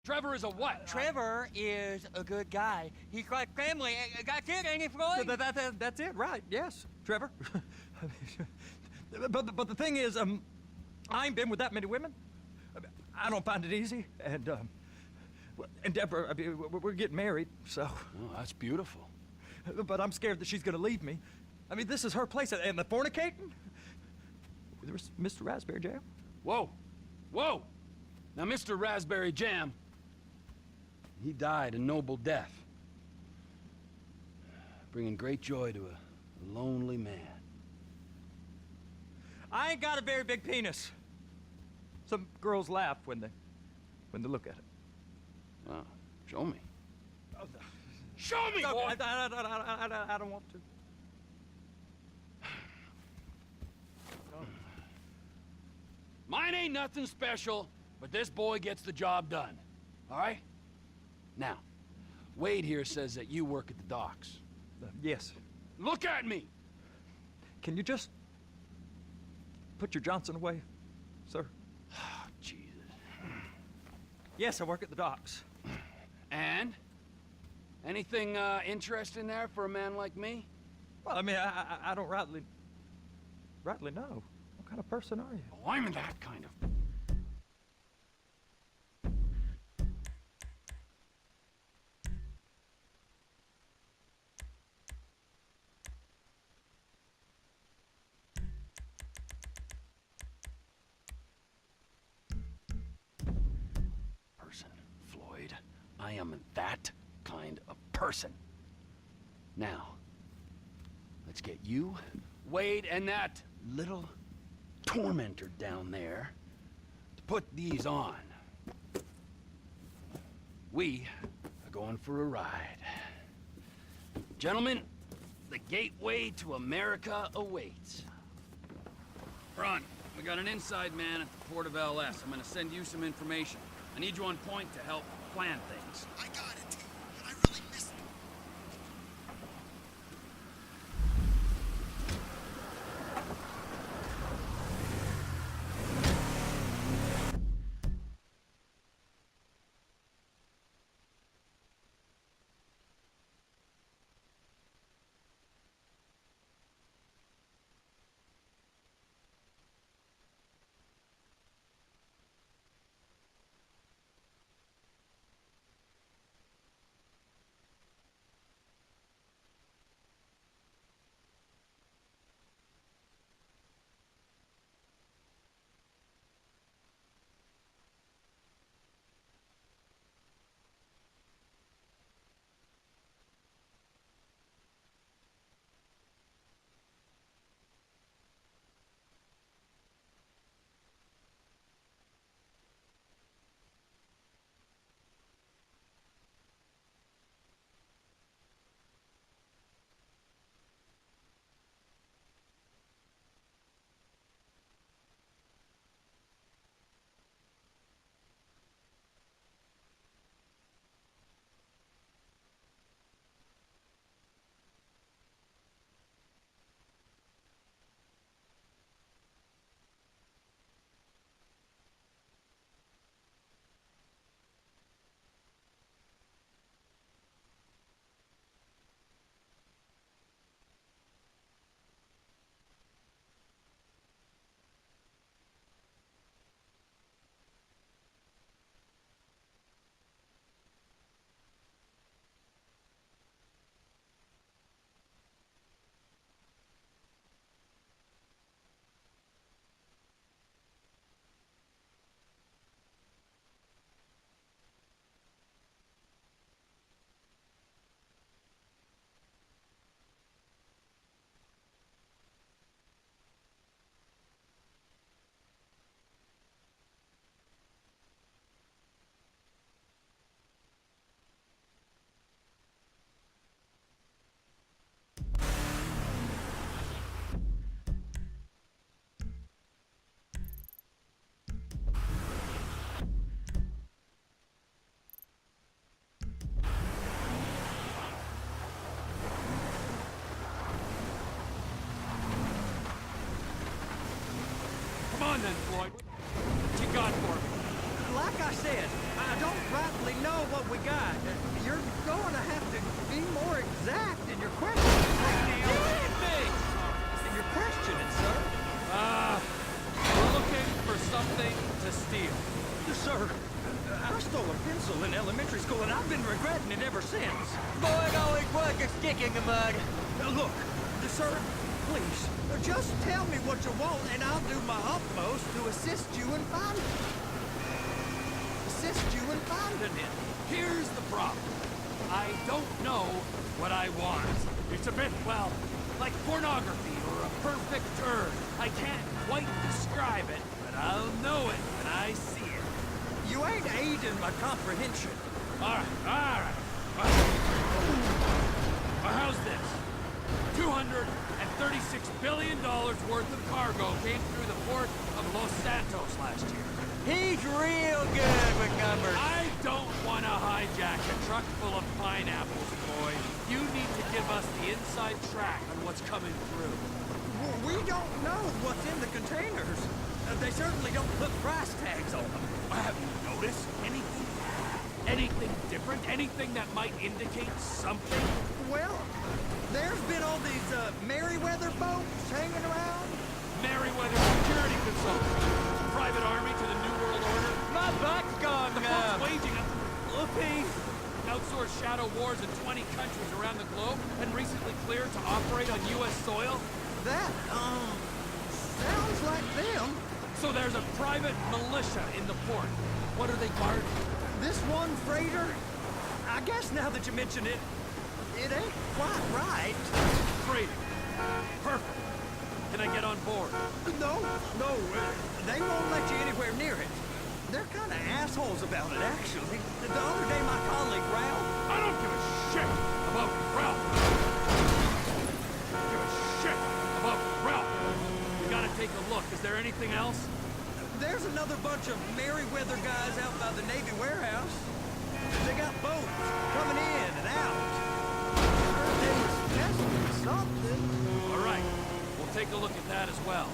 Trevor is a what? Trevor is a good guy. He's like family. That's it, ain't it, Floyd? That's it, right? Yes, Trevor. but the thing is, I ain't been with that many women. I don't find it easy, and Deborah, I mean, we're getting married, so. Oh, that's beautiful. But I'm scared that she's gonna leave me. I mean, this is her place, and the fornicating? There's Mr. Raspberry Jam. Whoa, whoa! Now, Mr. Raspberry Jam, he died a noble death, bringing great joy to a lonely man. I ain't got a very big penis. Some girls laugh when they look at it. Oh, show me. Show me, boy! I don't want to. Mine ain't nothing special, but this boy gets the job done. All right? Now, Wade here says that you work at the docks. Yes. Look at me! Can you just put your Johnson away, sir? Oh, Jesus. Yes, I work at the docks. And? Anything interesting there for a man like me? Well, I mean, I don't rightly know. What kind of person are you? Oh, I'm that kind of... person, Floyd. I am that kind of person. Now, let's get you, Wade, and that little tormentor down there to put these on. We are going for a ride. Gentlemen, the gateway to America awaits. Ron, we got an inside man at the port of LS. I'm gonna send you some information. I need you on point to help plan things. I got it. I really missed it. Come on then, Floyd. What you got for me? Like I said, I don't rightly whistle in elementary school, and I've been regretting it ever since. Boy, it always was a stick in the mud. Look, sir, please. Just tell me what you want, and I'll do my utmost to assist you in finding it. Assist you in finding it. Here's the problem. I don't know what I want. It's a bit, well, like pornography or a perfect turd. I can't quite describe it, but I'll know it when I see it. You ain't aiding my comprehension. All right. Well, how's this? $236 billion worth of cargo came through the port of Los Santos last year. He's real good with numbers. I don't want to hijack a truck full of pineapples, boy. You need to give us the inside track on what's coming through. We don't know what's in the containers. They certainly don't put price tags on them. Have you noticed anything? Anything different? Anything that might indicate something? Well, there's been all these Merryweather boats hanging around. Merryweather Security Consulting. Private army to the New World Order. My butt's gone The numb. folks waging outsourced shadow wars in 20 countries around the globe and recently cleared to operate on U.S. soil. That, sounds like them. So there's a private militia in the port. What are they guarding? This one freighter, I guess now that you mention it, it ain't quite right. Freighter. Perfect. Can I get on board? No, they won't let you anywhere near it. They're kind of assholes about it, actually. The other day, my colleague, Ralph... I don't give a shit about Ralph. Give a shit about Ralph. We gotta take a look. Is there anything else? There's another bunch of Merryweather guys out by the Navy warehouse. They got boats coming in and out. Heard they was testing something. All right. We'll take a look at that as well.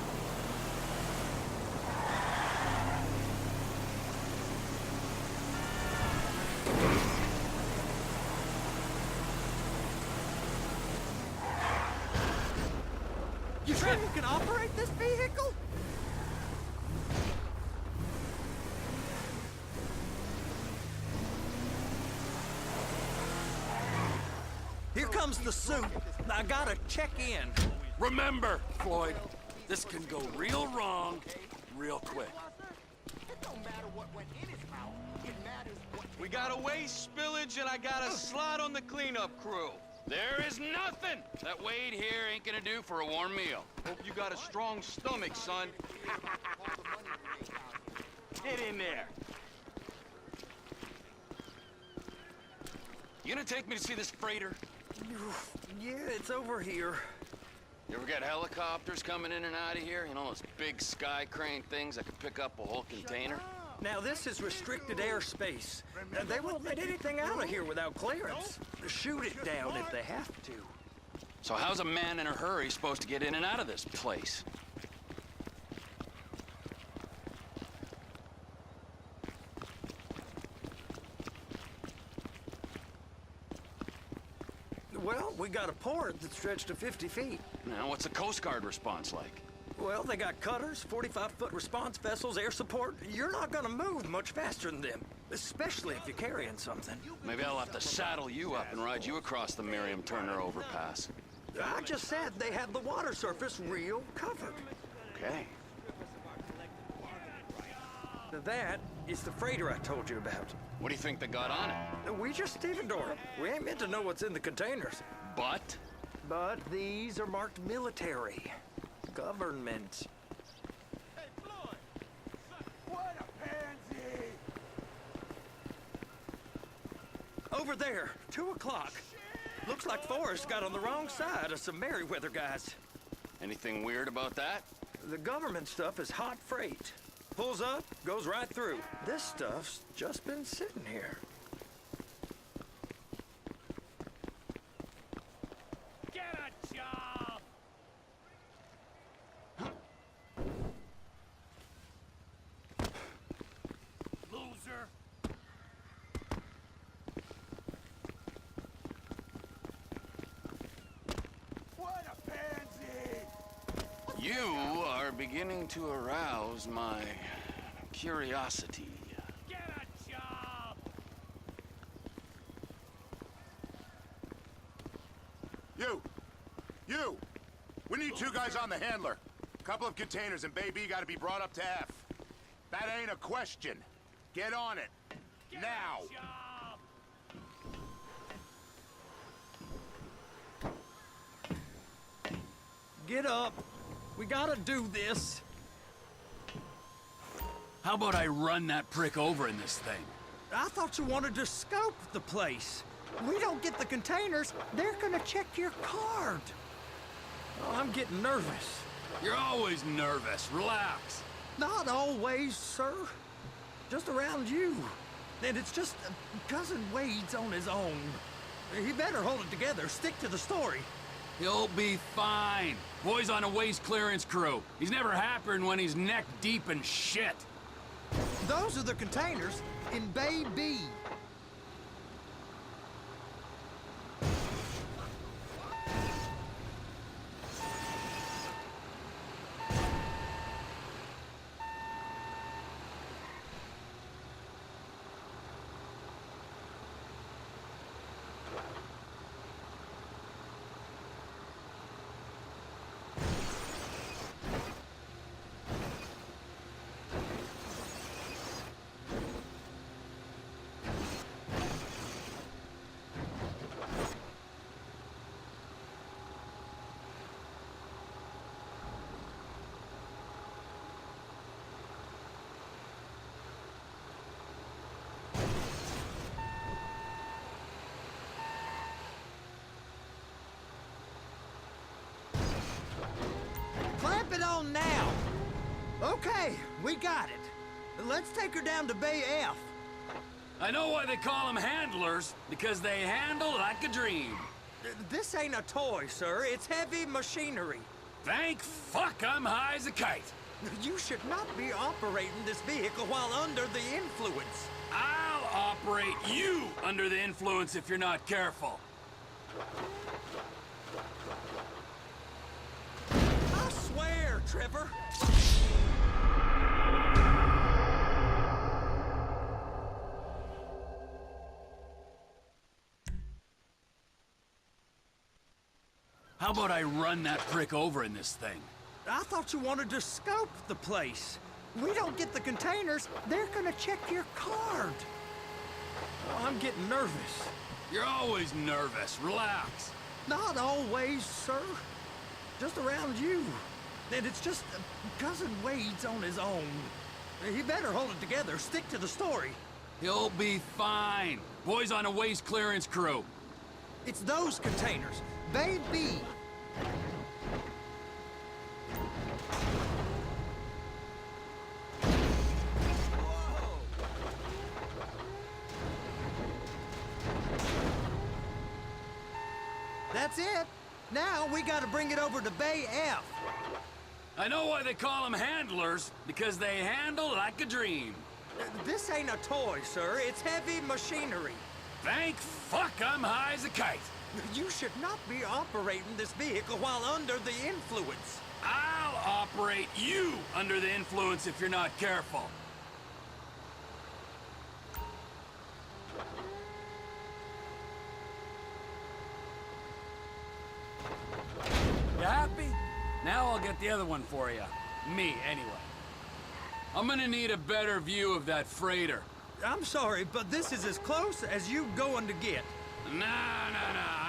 You sure you can operate this vehicle? Here comes the suit. I gotta check in. Remember, Floyd, this can go real wrong real quick. We got a waste spillage and I got a slot on the cleanup crew. There is nothing that Wade here ain't gonna do for a warm meal. Hope you got a strong stomach, son. Get in there. You gonna take me to see this freighter? Yeah, it's over here. You ever got helicopters coming in and out of here? You know, those big sky crane things that can pick up a whole container? now this is restricted airspace. They won't let anything out of here without clearance. Shoot it down if they have to. So how's a man in a hurry supposed to get in and out of this place? Well, we got a port that stretched to 50 feet. Now, what's the Coast Guard response like? Well, they got cutters, 45-foot response vessels, air support. You're not gonna move much faster than them, especially if you're carrying something. Maybe I'll have to saddle you up and ride you across the Miriam Turner overpass. I just said they had the water surface real covered. Okay. That is the freighter I told you about. What do you think they got on it? We just stevedore them. We ain't meant to know what's in the containers. But? But these are marked military. Government. Hey, Floyd! What a pansy! Over there, 2 o'clock. Looks like Forrest got on the wrong side of some Merryweather guys. Anything weird about that? The government stuff is hot freight. Pulls up, goes right through. This stuff's just been sitting here. Get a job! Loser! What a pansy! You are beginning to arouse my curiosity. Get a job! You! We need 2 guys on the handler. Couple of containers and Baby gotta be brought up to F. That ain't a question. Get on it. Now! Get up. We gotta do this. How about I run that prick over in this thing? I thought you wanted to scope the place. We don't get the containers, they're gonna check your card. Oh, I'm getting nervous. You're always nervous. Relax. Not always, sir. Just around you. And it's just Cousin Wade's on his own. He better hold it together, stick to the story. He'll be fine. Boy's on a waste clearance crew. He's never happier than when he's neck deep in shit. Those are the containers in Bay B. Clamp it on now. Okay, we got it. Let's take her down to Bay F. I know why they call them handlers, because they handle like a dream. This ain't a toy, sir. It's heavy machinery. Thank fuck I'm high as a kite. You should not be operating this vehicle while under the influence. I'll operate you under the influence if you're not careful. I swear, Trevor. How about I run that prick over in this thing? I thought you wanted to scope the place. We don't get the containers, they're gonna check your card. Oh, I'm getting nervous. You're always nervous. Relax. Not always, sir. Just around you. And it's just Cousin Wade's on his own. He better hold it together, stick to the story. He'll be fine. Boy's on a waste clearance crew. It's those containers. Bay B. That's it. Now we gotta bring it over to Bay F. I know why they call them handlers, because they handle like a dream. This ain't a toy, sir. It's heavy machinery. Thank fuck I'm high as a kite. You should not be operating this vehicle while under the influence. I'll operate you under the influence if you're not careful. You happy? Now I'll get the other one for you. Me, anyway. I'm gonna need a better view of that freighter. I'm sorry, but this is as close as you going to get. Nah.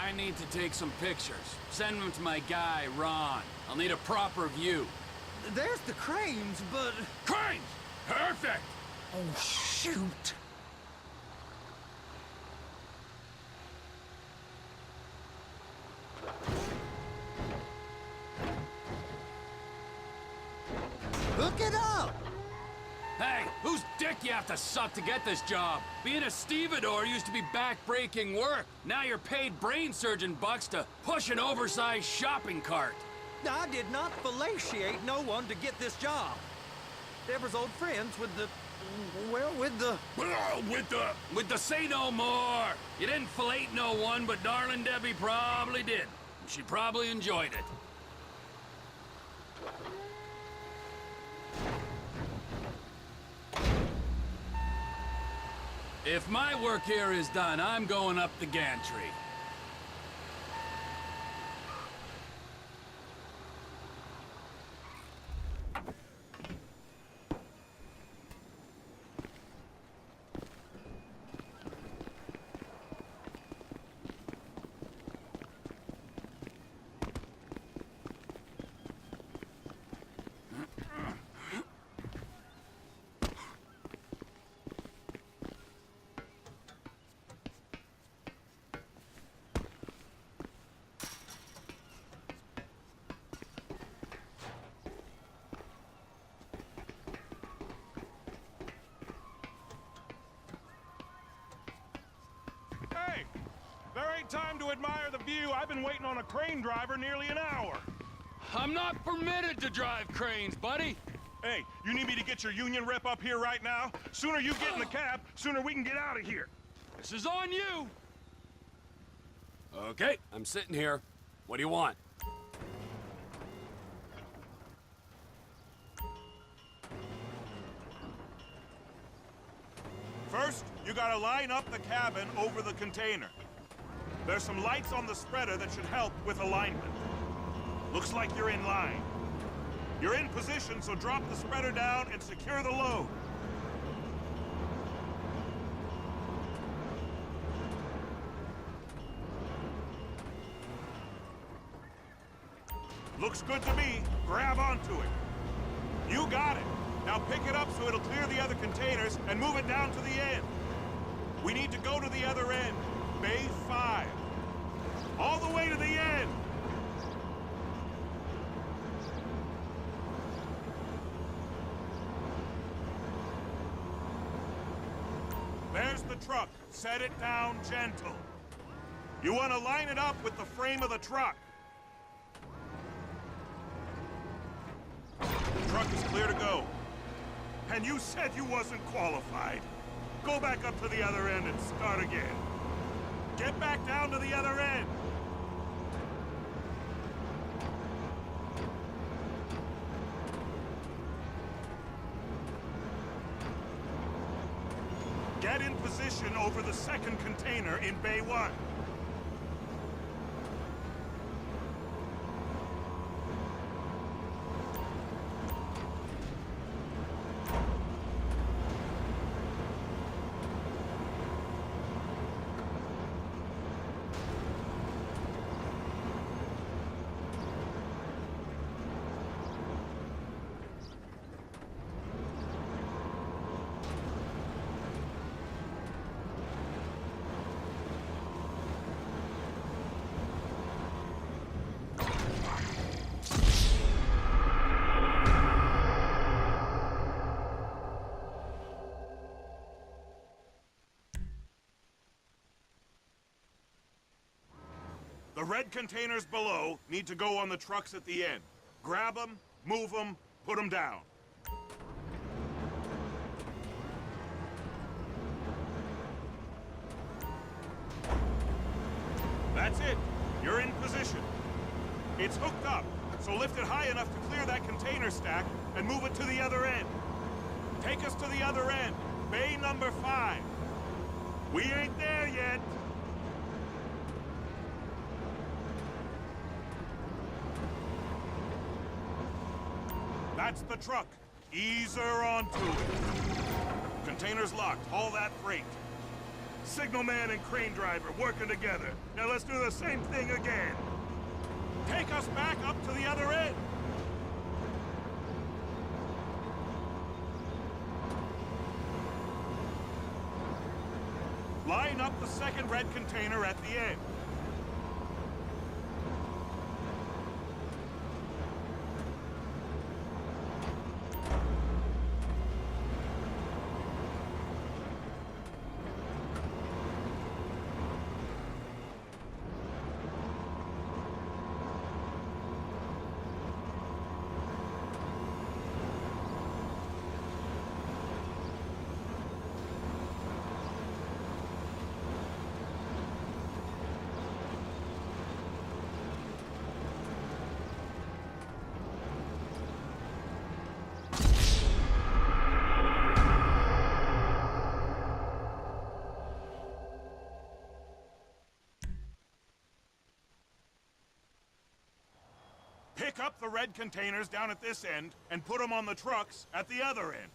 I need to take some pictures. Send them to my guy, Ron. I'll need a proper view. There's the cranes, but... Cranes! Perfect! Oh, shoot. Hook it up! Hey, whose dick you have to suck to get this job? Being a stevedore used to be back-breaking work. Now you're paid brain surgeon bucks to push an oversized shopping cart. I did not fellatiate no one to get this job. Deborah's old friends with the... well, with the... With the say no more. You didn't fillet no one, but darling Debbie probably did. She probably enjoyed it. If my work here is done, I'm going up the gantry. There ain't time to admire the view. I've been waiting on a crane driver nearly an hour. I'm not permitted to drive cranes, buddy. Hey, you need me to get your union rep up here right now? Sooner you get in the cab, sooner we can get out of here. This is on you. Okay, I'm sitting here. What do you want? First, you gotta line up the cabin over the container. There's some lights on the spreader that should help with alignment. Looks like you're in line. You're in position, so drop the spreader down and secure the load. Looks good to me. Grab onto it. You got it. Now pick it up so it'll clear the other containers and move it down to the end. We need to go to the other end. Bay 5. All the way to the end. There's the truck. Set it down gentle. You want to line it up with the frame of the truck. The truck is clear to go. And you said you wasn't qualified. Go back up to the other end and start again. Get back down to the other end. Get in position over the second container in Bay 1. The red containers below need to go on the trucks at the end. Grab them, move them, put them down. That's it. You're in position. It's hooked up, so lift it high enough to clear that container stack and move it to the other end. Take us to the other end, Bay number 5. We ain't there yet. That's the truck. Ease her onto it. Container's locked. Haul that freight. Signalman and crane driver working together. Now let's do the same thing again. Take us back up to the other end. Line up the second red container at the end. Pick up the red containers down at this end and put them on the trucks at the other end.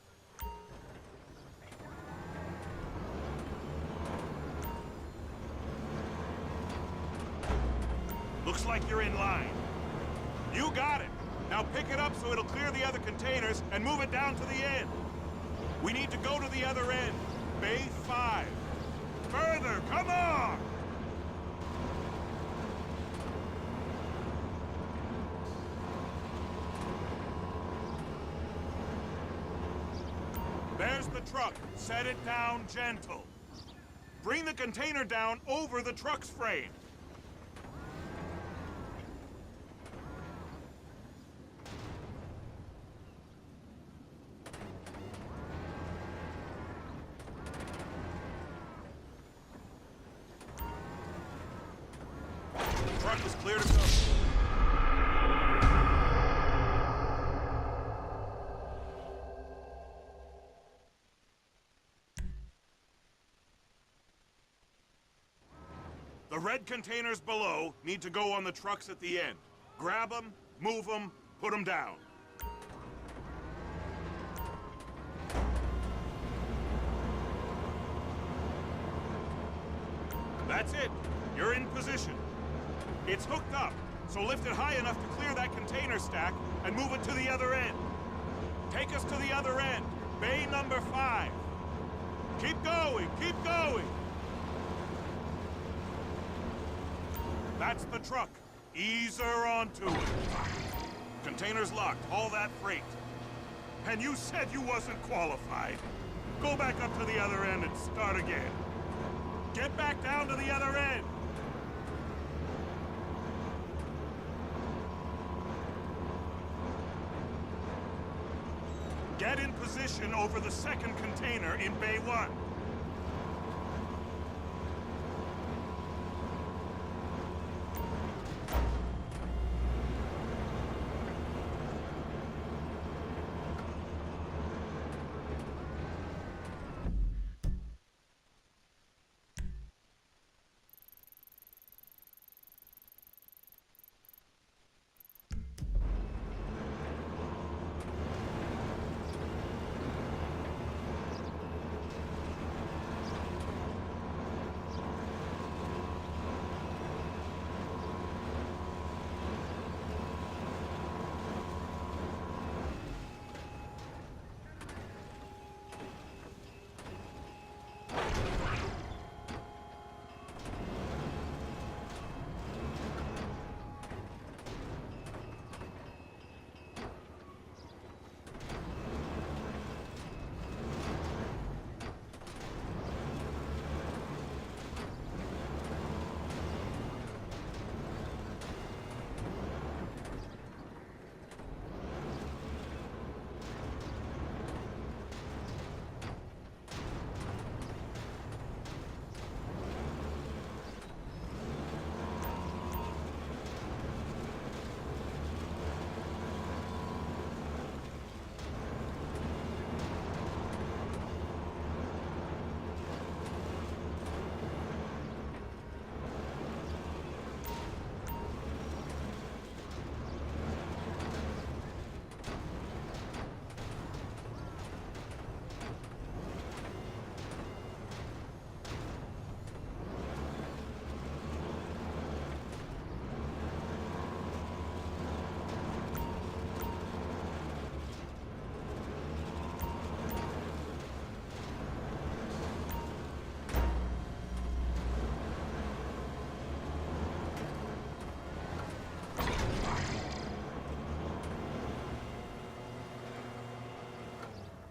Looks like you're in line. You got it. Now pick it up so it'll clear the other containers and move it down to the end. We need to go to the other end. Bay 5. Further, come on! There's the truck. Set it down gentle. Bring the container down over the truck's frame. The truck is clear to go. The red containers below need to go on the trucks at the end. Grab them, move them, put them down. That's it. You're in position. It's hooked up, so lift it high enough to clear that container stack and move it to the other end. Take us to the other end. Bay number 5. Keep going, keep going. That's the truck. Ease her onto it. Container's locked. Haul that freight. And you said you wasn't qualified. Go back up to the other end and start again. Get back down to the other end. Get in position over the second container in Bay 1.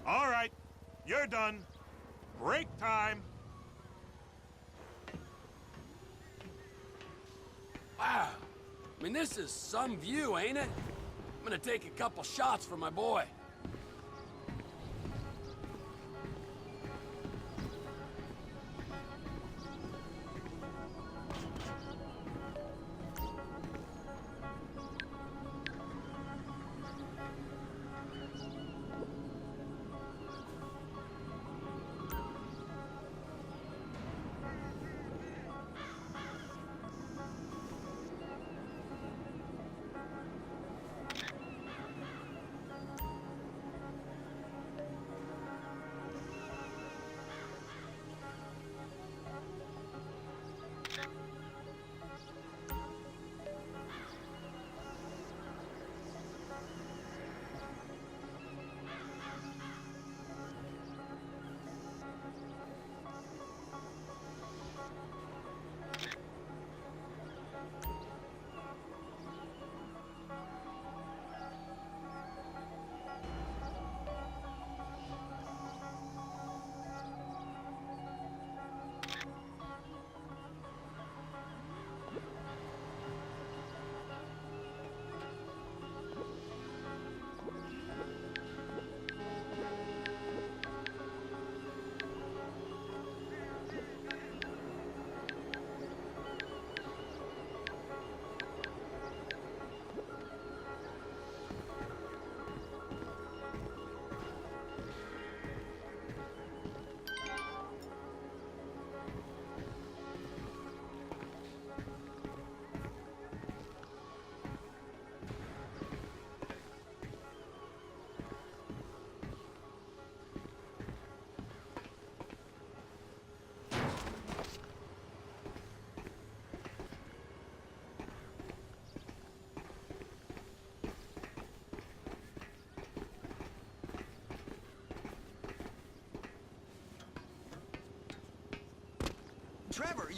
All right, you're done. Break time. Wow. I mean, this is some view, ain't it? I'm gonna take a couple shots for my boy.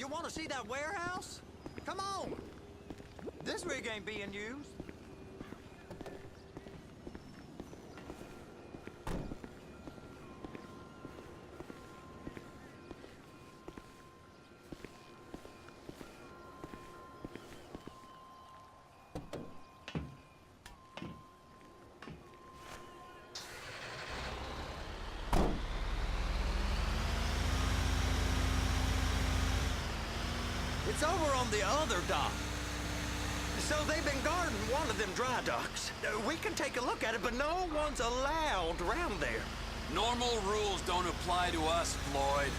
You want to see that warehouse? Come on. This rig ain't being used. It's over on the other dock. So they've been guarding one of them dry docks. We can take a look at it, but no one's allowed around there. Normal rules don't apply to us, Floyd.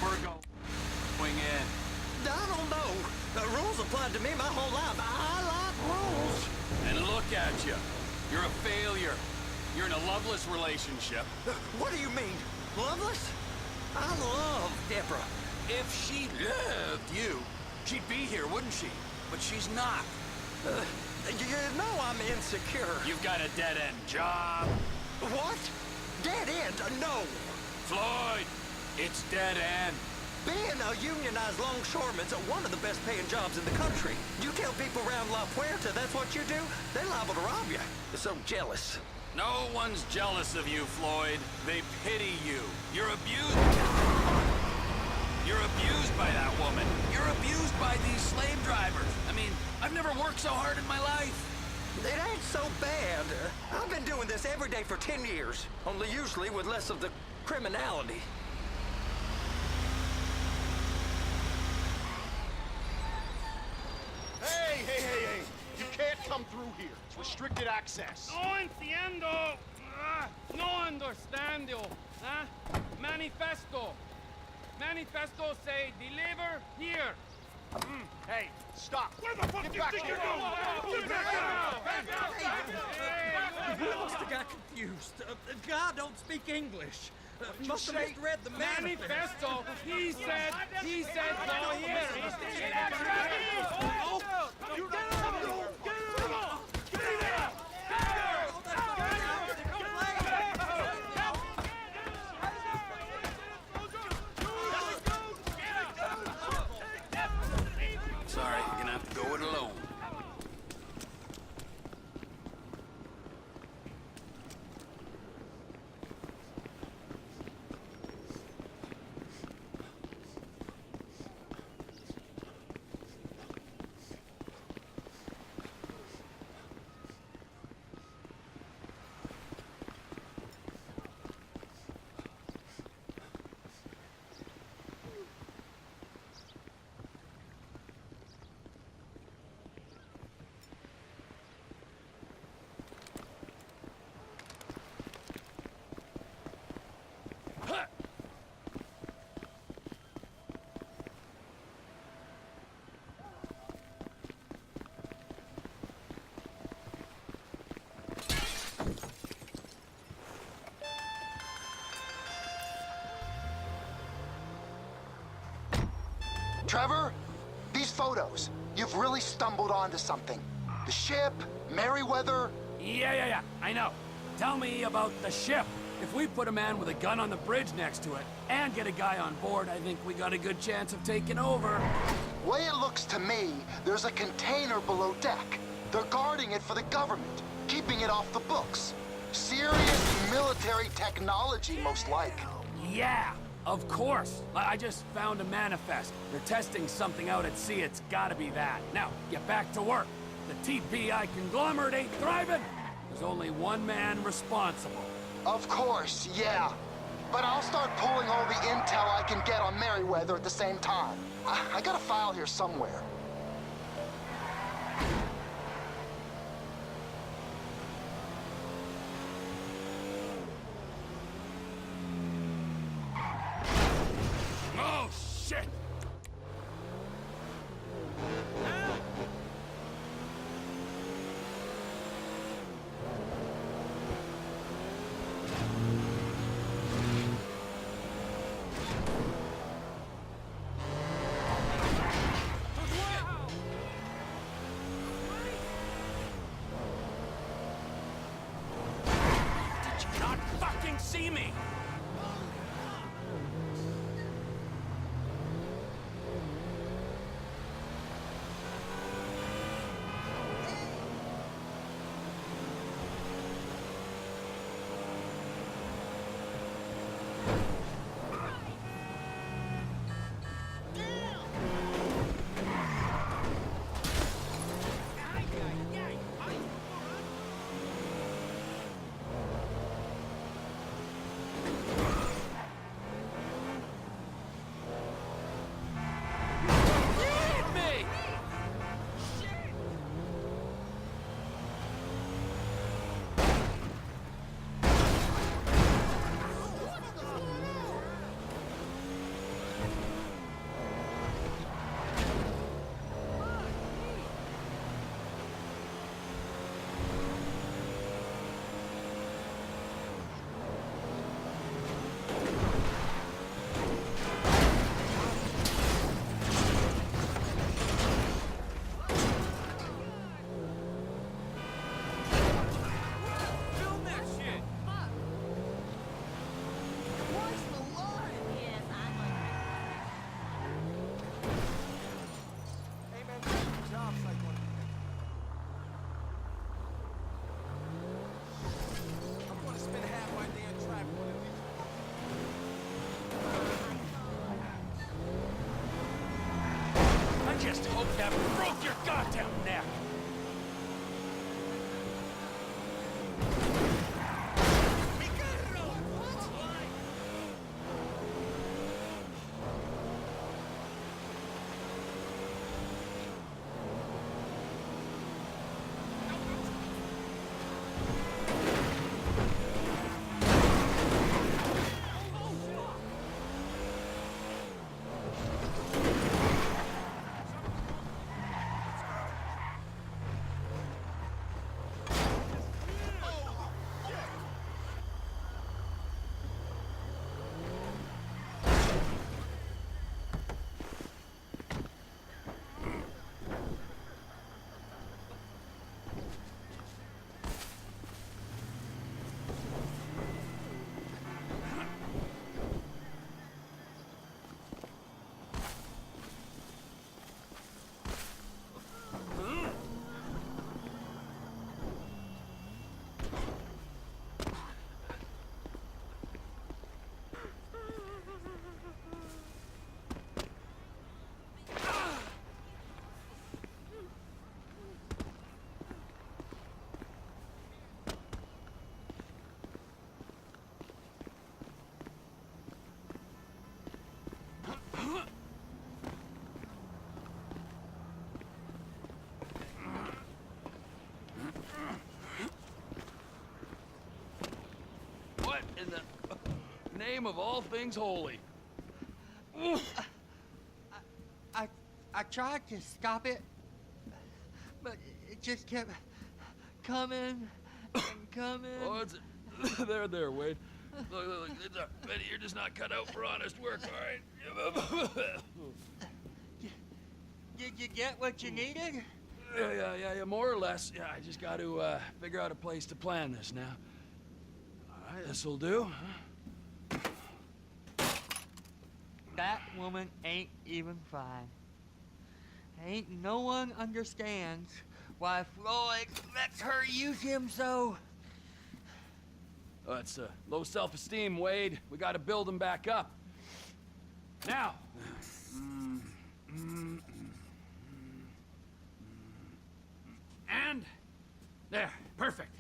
We're going in. I don't know. The rules applied to me my whole life. I like rules. And look at you. You're a failure. You're in a loveless relationship. What do you mean? Loveless? I love Deborah. If she loved you, she'd be here, wouldn't she? But she's not. You know I'm insecure. You've got a dead-end job. What? Dead end? No. Floyd, it's dead end. Being a unionized longshoreman's one of the best paying jobs in the country. You tell people around La Puerta that's what you do, they're liable to rob you. They're so jealous. No one's jealous of you, Floyd. They pity you. You're abused. You're abused by that woman. You're abused by these slave drivers. I mean, I've never worked so hard in my life. It ain't so bad. I've been doing this every day for 10 years, only usually with less of the criminality. Hey! You can't come through here. It's restricted access. No entiendo. No understando. Manifesto. Manifesto say deliver here. Hey, stop. Where the fuck Get do you back think here. you're going? Get I must have got confused. The guy don't speak English. Must have misread the Manifesto. He said go here. Sorry, you're gonna have to go it alone. Trevor, these photos, you've really stumbled onto something. The ship, Merryweather. Yeah, I know. Tell me about the ship. If we put a man with a gun on the bridge next to it and get a guy on board, I think we got a good chance of taking over. Way it looks to me, there's a container below deck. They're guarding it for the government, keeping it off the books. Serious military technology, most like. Yeah, of course. I just found a manifest. They're testing something out at sea. It's gotta be that. Now, get back to work. The TPI conglomerate ain't thriving. There's only one man responsible. Of course, yeah. But I'll start pulling all the intel I can get on Merryweather at the same time. I got a file here somewhere. Oh, shit! Did you not fucking see me? just hope that broke your goddamn neck! What in the name of all things holy? I tried to stop it, but it just kept coming and coming. Oh, it's... there, Wade. Look, Betty, you're just not cut out for honest work, all right? Did you get what you needed? Yeah, more or less. Yeah, I just got to figure out a place to plan this now. All right, this'll do. That woman ain't even fine. Ain't no one understands why Floyd lets her use him so. Oh, it's low self-esteem, Wade. We got to build him back up. Now. And there, perfect.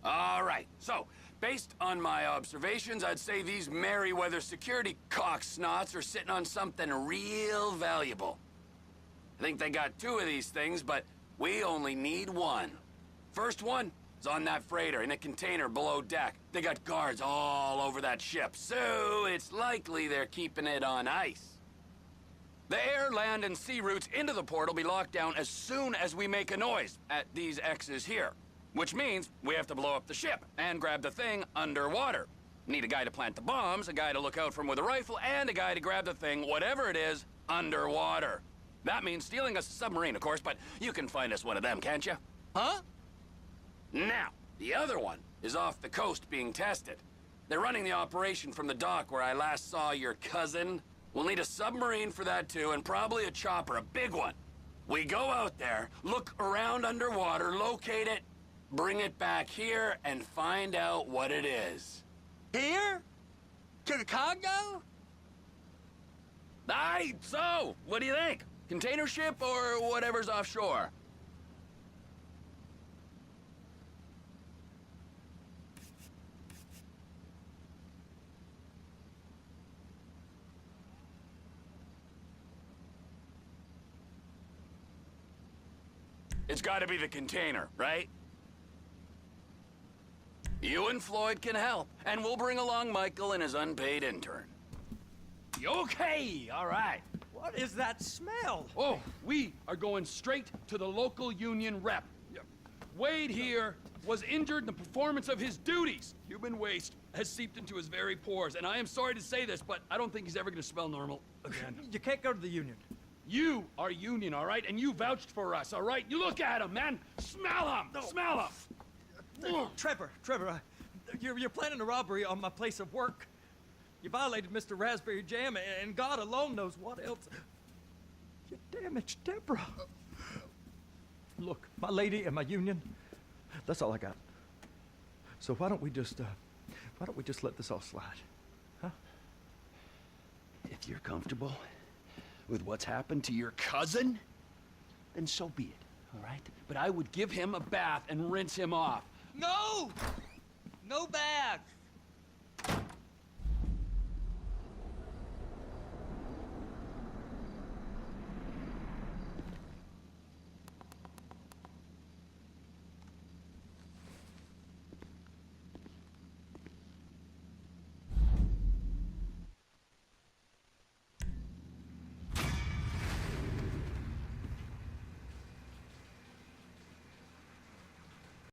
All right, so, based on my observations, I'd say these Merryweather security cocksnots are sitting on something real valuable. I think they got 2 of these things, but we only need 1. First one is on that freighter in a container below deck. They got guards all over that ship, so it's likely they're keeping it on ice. The air, land, and sea routes into the port will be locked down as soon as we make a noise at these X's here. Which means we have to blow up the ship and grab the thing underwater. Need a guy to plant the bombs, a guy to look out for 'em with a rifle, and a guy to grab the thing, whatever it is, underwater. That means stealing us a submarine, of course, but you can find us one of them, can't you? Huh? Now, the other one is off the coast being tested. They're running the operation from the dock where I last saw your cousin. We'll need a submarine for that too, and probably a chopper, a big one. We go out there, look around underwater, locate it, bring it back here, and find out what it is. Here? To the Congo? Aye, so, what do you think? Container ship or whatever's offshore? It's gotta be the container, right? You and Floyd can help, and we'll bring along Michael and his unpaid intern. Okay, all right. What is that smell? Oh, we are going straight to the local union rep. Wade here was injured in the performance of his duties. Human waste has seeped into his very pores, and I am sorry to say this, but I don't think he's ever going to smell normal again. You can't go to the union. You are union, all right? And you vouched for us, all right? You look at him, man. Smell him. No. Smell him. Trevor, you're planning a robbery on my place of work. You violated Mr. Raspberry Jam, and God alone knows what else. You damaged Deborah. Look, my lady and my union, that's all I got. So why don't we just let this all slide, huh? If you're comfortable with what's happened to your cousin, then so be it, all right? But I would give him a bath and rinse him off. No! No baths!